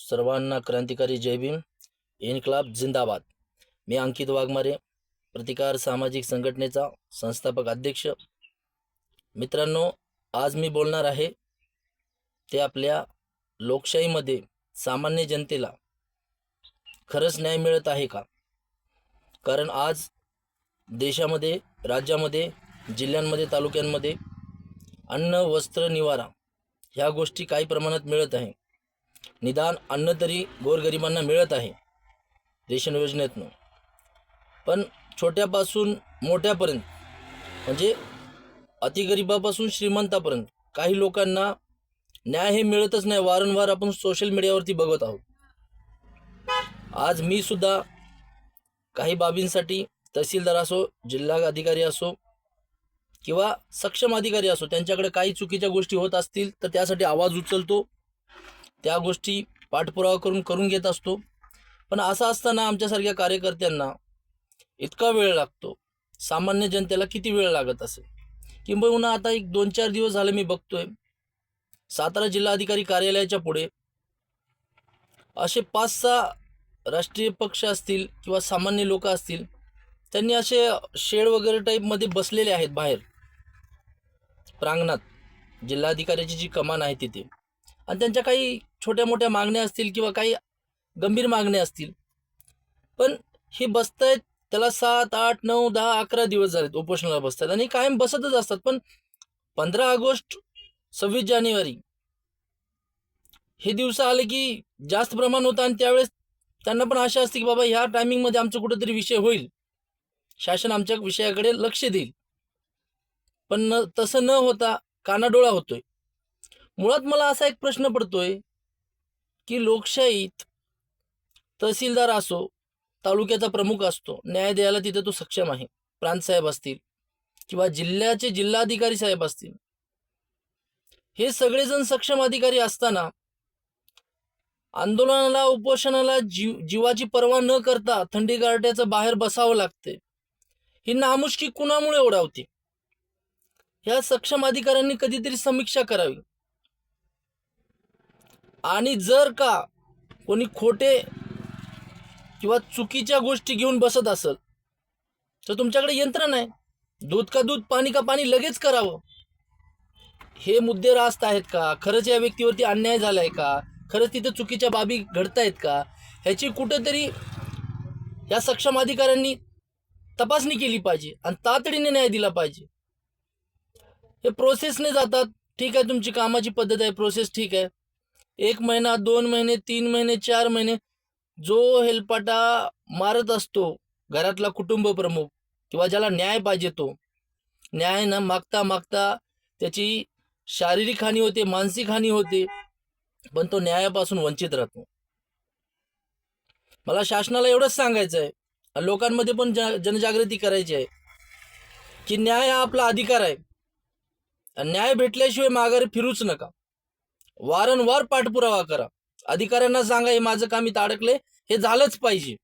सर्वांना क्रांतिकारी जय भीम. इन्क्लाब जिंदाबाद. मी अंकित वाघमारे, प्रतिकार सामाजिक संघटनेचा संस्थापक अध्यक्ष. मित्रांनो, आज मी बोलणार आहे ते आपल्या लोकशाहीमध्ये सामान्य जनतेला खरंच न्याय मिळत आहे का. कारण आज देशामध्ये, राज्यामध्ये, जिल्ह्यांमध्ये, तालुक्यांमध्ये अन्न, वस्त्र, निवारा ह्या गोष्टी काही प्रमाणात मिळत आहे. निदान अन्न तरी गोरगरिबांना मिळत आहे रेशन योजनेतून. पण छोट्यापासून मोठ्यापर्यंत, म्हणजे अतिगरिबापासून श्रीमंतापर्यंत काही लोकांना न्याय हे मिळतच नाही. वारंवार आपण सोशल मीडियावरती बघत आहोत. आज मी सुद्धा काही बाबींसाठी तहसीलदार असो, जिल्हा अधिकारी असो किंवा सक्षम अधिकारी असो, त्यांच्याकडे काही चुकीच्या गोष्टी होत असतील तर त्यासाठी आवाज उचलतो, त्या गोष्टी पाठपुरावा करून घेत असतो. पण असं असताना आमच्यासारख्या कार्यकर्त्यांना इतका वेळ लागतो. सामान्य जनतेला किती वेळ लागत असेल. किंबहुना आता एक 2-4 दिवस झाले मी बघतोय सातारा जिल्हाधिकारी कार्यालयाच्या पुढे असे 5-6 राष्ट्रीय पक्ष असतील किंवा सामान्य लोक असतील, त्यांनी असे शेड वगैरे टाईपमध्ये बसलेले आहेत बाहेर प्रांगणात, जिल्हाधिकाऱ्याची जी कमान आहे तिथे. आणि त्यांच्या काही छोट्या मोठ्या मागण्या असतील किंवा काही गंभीर मागण्या असतील. पण हे बसतायत, त्याला 7, 8, 9, 10, 11 दिवस झालेत उपोषणाला बसतात आणि कायम बसतच असतात. पण 15 ऑगस्ट, 26 जानेवारी हे दिवस आले की जास्त प्रमाण होतं आणि त्यावेळेस त्यांना पण आशा असते की बाबा ह्या टायमिंगमध्ये आमचं कुठेतरी विषय होईल, शासन आमच्या विषयाकडे लक्ष देईल. पण तसं न होता कानाडोळा होतोय. मुळात मला असा एक प्रश्न पडतोय की लोकशाहीत तहसीलदार असो, तालुक्याचा प्रमुख असतो, न्याय द्यायला तिथे तो सक्षम आहे. प्रांतसाहेब असतील किंवा जिल्ह्याचे जिल्हाधिकारी साहेब असतील, हे सगळेजण सक्षम अधिकारी असताना आंदोलनाला, उपोषणाला जीवाची पर्वा न करता थंडी गारठ्याचं बाहेर बसावं लागते. ही नामुष्की कुणामुळे ओढावते? ह्या सक्षम अधिकाऱ्यांनी कधीतरी समीक्षा करावी. आणि जर का कोणी खोटे किंवा चुकीच्या गोष्टी घेऊन बसत असेल तर तुमच्याकडे यंत्रणा आहे. दूध का दूध, पाणी का पाणी लगेच करावं. हे मुद्दे रास्त आहेत का? खरंच या व्यक्तीवरती अन्याय झालाय का? खरंच तिथे चुकीच्या बाबी घडतायत का? ह्याची कुठेतरी या सक्षम अधिकाऱ्यांनी तपासणी केली पाहिजे आणि तातडीने न्याय दिला पाहिजे. हे प्रोसेसने जातात. ठीक आहे, तुमची कामाची पद्धत आहे, प्रोसेस ठीक आहे. 1 महिना, 2 महिने, 3 महिने, 4 महिने जो हेलपाटा मारत असतो घरातला कुटुंब प्रमुख किंवा ज्याला न्याय पाहिजे, तो न्याय न मागता मागता त्याची शारीरिक हानी होते, मानसिक हानी होते, पण तो न्यायापासून वंचित राहतो. मला शासनाला एवढंच सांगायचं आहे, लोकांमध्ये पण जनजागृती करायची आहे की न्याय हा आपला अधिकार आहे. न्याय भेटल्याशिवाय माघारी फिरूच नका. वारंवार पाठपुरावा करा. अधिकाऱ्यांना सांगा हे माझं काम इथं अडकले, हे झालंच पाहिजे.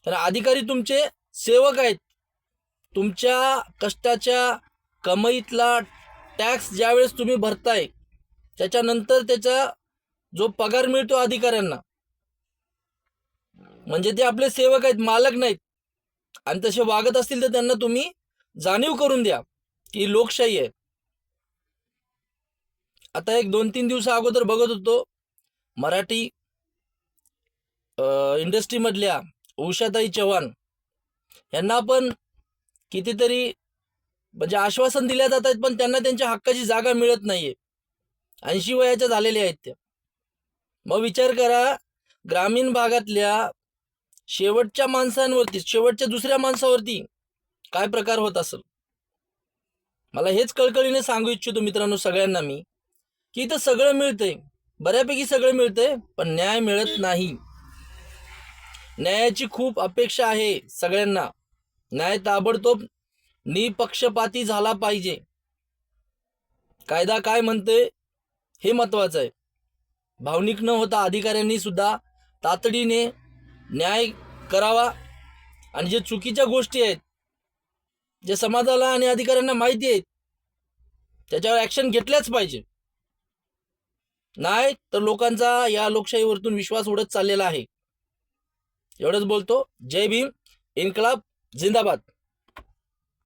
तर अधिकारी तुमचे सेवक आहेत. तुमच्या कष्टाच्या कमाईतला टॅक्स ज्यावेळेस तुम्ही भरताय, त्याच्यानंतर त्याचा जो पगार मिळतो अधिकाऱ्यांना, म्हणजे ते आपले सेवक आहेत, मालक नाहीत. आणि तसे वागत असतील तर त्यांना तुम्ही जाणीव करून द्या की लोकशाही आहे. आता एक 2-3 दिवसा अगोदर बघत होतो, मराठी इंडस्ट्रीमधल्या उषाताई चव्हाण यांना पण कितीतरी म्हणजे आश्वासन दिल्या जात आहेत, पण त्यांना त्यांच्या हक्काची जागा मिळत नाहीये. 80 वयाच्या झालेल्या आहेत त्या. मग विचार करा, ग्रामीण भागातल्या शेवटच्या माणसांवरती, शेवटच्या दुसऱ्या माणसावरती काय प्रकार होत असेल. मला हेच कळकळीने सांगू इच्छितो मित्रांनो सगळ्यांना मी, की इथं सगळं मिळतंय, बऱ्यापैकी सगळं मिळतंय, पण न्याय मिळत नाही. न्यायाची खूप अपेक्षा आहे सगळ्यांना. न्याय ताबडतोब निपक्षपाती झाला पाहिजे. कायदा काय म्हणते हे महत्वाचं आहे. भावनिक न होता अधिकाऱ्यांनी सुद्धा तातडीने न्याय करावा. आणि जे चुकीच्या गोष्टी आहेत, जे समाजाला आणि अधिकाऱ्यांना माहिती आहेत, त्याच्यावर ॲक्शन घेतल्याच पाहिजे. नाही तर लोकांचा या लोकशाहीवरतून विश्वास उडत चाललेला आहे. एवढंच बोलतो. जय भीम, इन्कलाब जिंदाबाद.